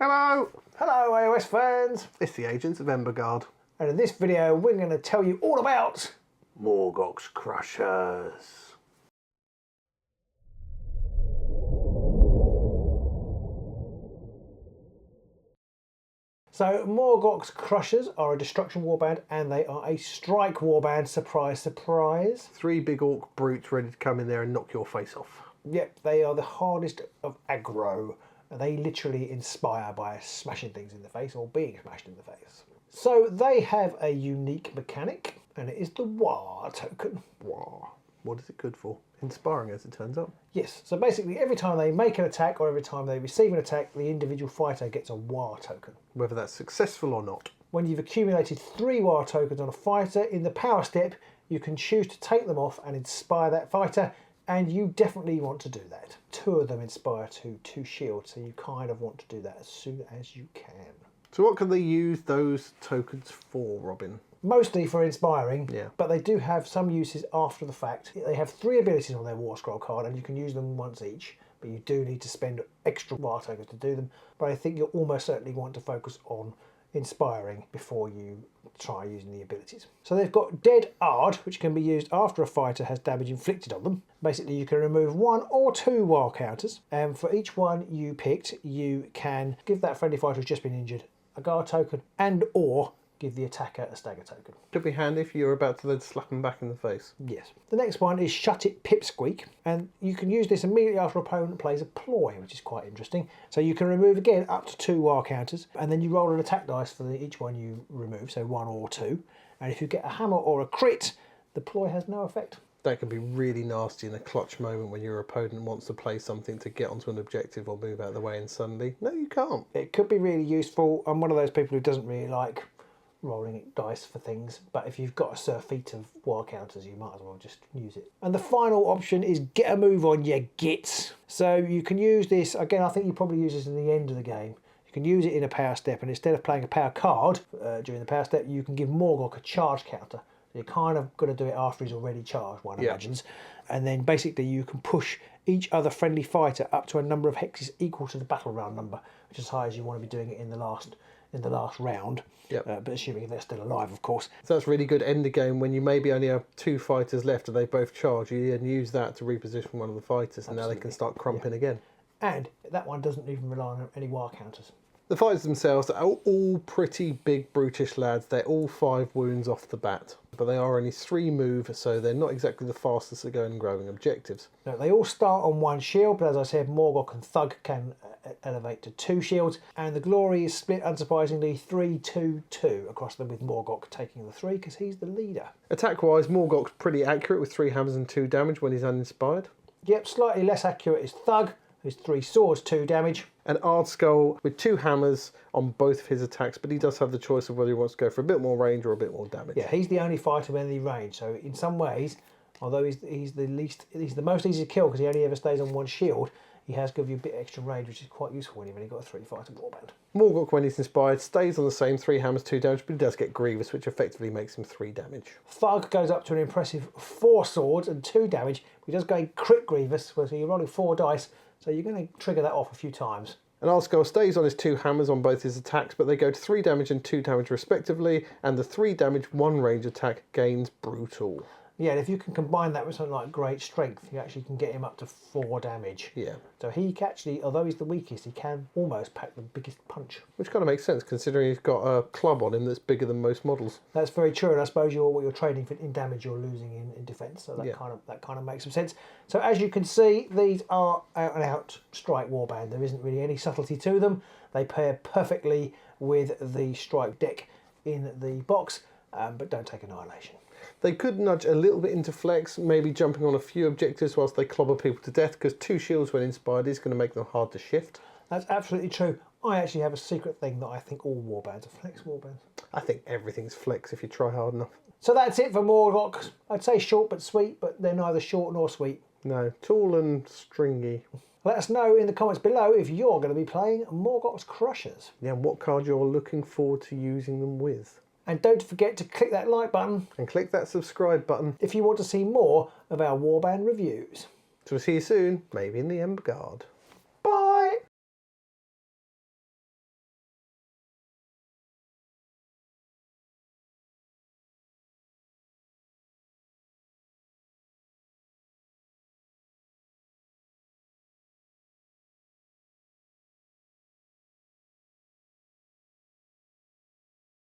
Hello! Hello AOS fans! It's the agents of Embergard. And in this video we're going to tell you all about Morgoks Krushas. So Morgoks Krushas are a destruction warband and they are a strike warband, surprise surprise. 3 big orc brutes ready to come in there and knock your face off. Yep, they are the hardest of aggro. They literally inspire by smashing things in the face or being smashed in the face. So they have a unique mechanic, and it is the Waaagh token. Waaagh. What is it good for? Inspiring, as it turns out. Yes, so basically every time they make an attack or every time they receive an attack, the individual fighter gets a Waaagh token. Whether that's successful or not. When you've accumulated 3 Waaagh tokens on a fighter, in the power step, you can choose to take them off and inspire that fighter, and you definitely want to do that. 2 of them inspire to 2 shields, so you kind of want to do that as soon as you can. So what can they use those tokens for, Robin? Mostly for inspiring, yeah. But they do have some uses after the fact. They have 3 abilities on their War Scroll card, and you can use them once each, but you do need to spend extra Waaagh tokens to do them. But I think you'll almost certainly want to focus on inspiring before you try using the abilities. So they've got Dead Ard, which can be used after a fighter has damage inflicted on them. Basically you can remove 1 or 2 Waaagh counters, and for each one you picked you can give that friendly fighter who's just been injured a guard token and or give the attacker a stagger token. Could be handy if you're about to then slap them back in the face. Yes. The next one is Shut It Pipsqueak, and you can use this immediately after an opponent plays a ploy, which is quite interesting. So you can remove again up to 2 Waaagh counters, and then you roll an attack dice for each one you remove, so 1 or 2. And if you get a hammer or a crit, the ploy has no effect. That can be really nasty in a clutch moment when your opponent wants to play something to get onto an objective or move out of the way, and suddenly, no, you can't. It could be really useful. I'm one of those people who doesn't really like rolling dice for things, but if you've got a surfeit of Waaagh counters, you might as well just use it. And the final option is Get a Move on, you gits. So you can use this, again, I think you probably use this in the end of the game. You can use it in a power step, and instead of playing a power card during the power step, you can give Morgok a charge counter. You're kind of got to do it after he's already charged, one imagines. And then basically you can push each other friendly fighter up to a number of hexes equal to the battle round number, which is as high as you want to be doing it in the last round. Yep. But assuming they're still alive, of course. So that's really good end of game when you maybe only have 2 fighters left and they both charge you, and use that to reposition one of the fighters. And now they can start crumping again. And that one doesn't even rely on any Waaagh counters. The fighters themselves are all pretty big brutish lads. They're all 5 wounds off the bat, but they are only 3 move, so they're not exactly the fastest at going and grabbing objectives. No, they all start on 1 shield, but as I said, Morgok and Thug can elevate to 2 shields, and the glory is split, unsurprisingly, 3-2-2 across them, with Morgok taking the 3 because he's the leader. Attack-wise, Morgok's pretty accurate with 3 hammers and 2 damage when he's uninspired. Yep, slightly less accurate is Thug, who's 3 swords, 2 damage. And Ardskull with 2 hammers on both of his attacks, but he does have the choice of whether he wants to go for a bit more range or a bit more damage. Yeah, he's the only fighter with any range, so in some ways, although he's the most easy to kill because he only ever stays on 1 shield, he has given you a bit extra range, which is quite useful when you've only got a 3 fighter warband. Morgok, when he's inspired, stays on the same 3 hammers, 2 damage, but he does get Grievous, which effectively makes him 3 damage. Thug goes up to an impressive 4 swords and 2 damage, but he does go crit Grievous, so you're rolling 4 dice, so you're going to trigger that off a few times. And Ardskull stays on his 2 hammers on both his attacks, but they go to 3 damage and 2 damage respectively, and the 3 damage 1 range attack gains Brutal. Yeah, and if you can combine that with something like Great Strength, you actually can get him up to 4 damage. Yeah. So he can actually, although he's the weakest, he can almost pack the biggest punch. Which kind of makes sense, considering he's got a club on him that's bigger than most models. That's very true, and I suppose what you're trading for in damage, you're losing in defence, so that kind of makes some sense. So as you can see, these are out and out strike warband. There isn't really any subtlety to them. They pair perfectly with the strike deck in the box, but don't take Annihilation. They could nudge a little bit into flex, maybe jumping on a few objectives whilst they clobber people to death, because 2 shields when inspired is going to make them hard to shift. That's absolutely true. I actually have a secret thing that I think all warbands are flex warbands. I think everything's flex if you try hard enough. So that's it for Morgok. I'd say short but sweet, but they're neither short nor sweet. No, tall and stringy. Let us know in the comments below if you're going to be playing Morgoks Krushas. Yeah, and what card you're looking forward to using them with. And don't forget to click that like button. And click that subscribe button. If you want to see more of our warband reviews. So we'll see you soon, maybe in the Embergard. Bye!